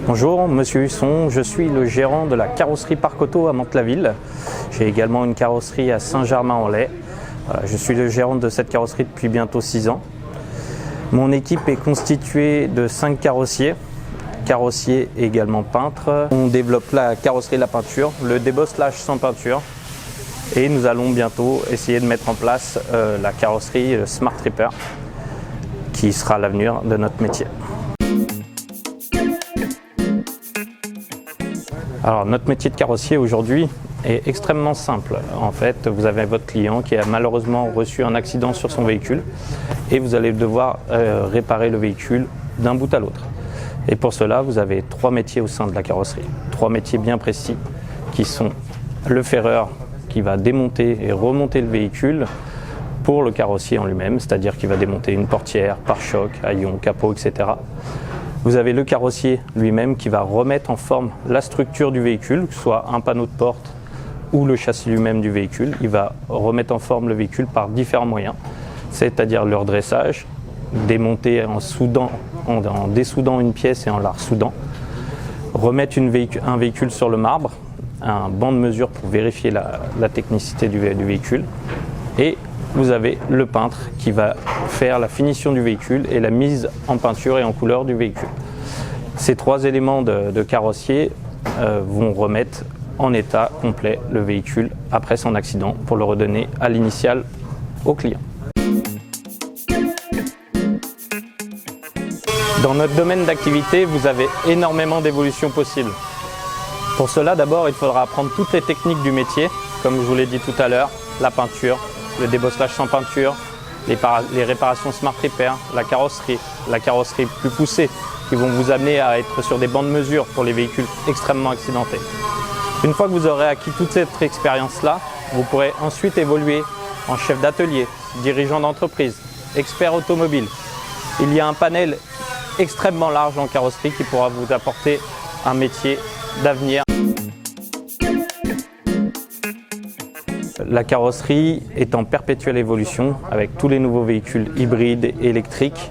Bonjour, Monsieur Husson, je suis le gérant de la carrosserie Parc Auto à Mantes-la-Ville. J'ai également une carrosserie à Saint-Germain-en-Laye. Je suis le gérant de cette carrosserie depuis bientôt 6 ans. Mon équipe est constituée de 5 carrossiers et également peintres. On développe la carrosserie et la peinture, le débosselage sans peinture. Et nous allons bientôt essayer de mettre en place la carrosserie Smart Repair, qui sera l'avenir de notre métier. Alors, notre métier de carrossier aujourd'hui est extrêmement simple. En fait, vous avez votre client qui a malheureusement reçu un accident sur son véhicule et vous allez devoir réparer le véhicule d'un bout à l'autre. Et pour cela, vous avez 3 métiers au sein de la carrosserie. 3 métiers bien précis qui sont le ferreur qui va démonter et remonter le véhicule pour le carrossier en lui-même, c'est-à-dire qu'il va démonter une portière, pare-choc, haillons, capot, etc. Vous avez le carrossier lui-même qui va remettre en forme la structure du véhicule, que ce soit un panneau de porte ou le châssis lui-même du véhicule. Il va remettre en forme le véhicule par différents moyens, c'est-à-dire le redressage, démonter en dessoudant une pièce et en la ressoudant, remettre un véhicule sur le marbre, un banc de mesure pour vérifier la technicité du véhicule, et vous avez le peintre qui va faire la finition du véhicule et la mise en peinture et en couleur du véhicule. Ces 3 éléments de carrossier vont remettre en état complet le véhicule après son accident pour le redonner à l'initial au client. Dans notre domaine d'activité, vous avez énormément d'évolutions possibles. Pour cela, d'abord, il faudra apprendre toutes les techniques du métier, comme je vous l'ai dit tout à l'heure, la peinture, le débosselage sans peinture, les réparations Smart Repair, la carrosserie plus poussée, qui vont vous amener à être sur des bancs de mesure pour les véhicules extrêmement accidentés. Une fois que vous aurez acquis toute cette expérience-là, vous pourrez ensuite évoluer en chef d'atelier, dirigeant d'entreprise, expert automobile. Il y a un panel extrêmement large en carrosserie qui pourra vous apporter un métier d'avenir. La carrosserie est en perpétuelle évolution avec tous les nouveaux véhicules hybrides et électriques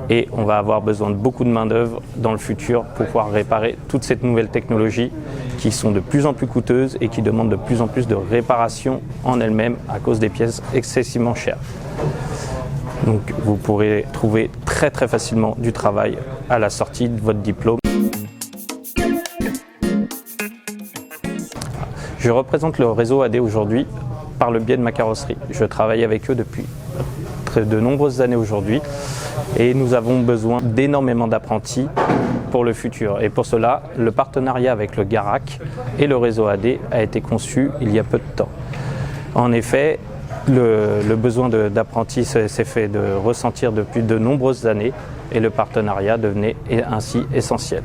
et on va avoir besoin de beaucoup de main-d'œuvre dans le futur pour pouvoir réparer toutes ces nouvelles technologies qui sont de plus en plus coûteuses et qui demandent de plus en plus de réparation en elles-mêmes à cause des pièces excessivement chères. Donc vous pourrez trouver très facilement du travail à la sortie de votre diplôme. Je représente le réseau AD aujourd'hui par le biais de ma carrosserie. Je travaille avec eux depuis de nombreuses années aujourd'hui et nous avons besoin d'énormément d'apprentis pour le futur. Et pour cela, le partenariat avec le Garac et le réseau AD a été conçu il y a peu de temps. En effet, le besoin d'apprentis s'est fait de ressentir depuis de nombreuses années et le partenariat devenait ainsi essentiel.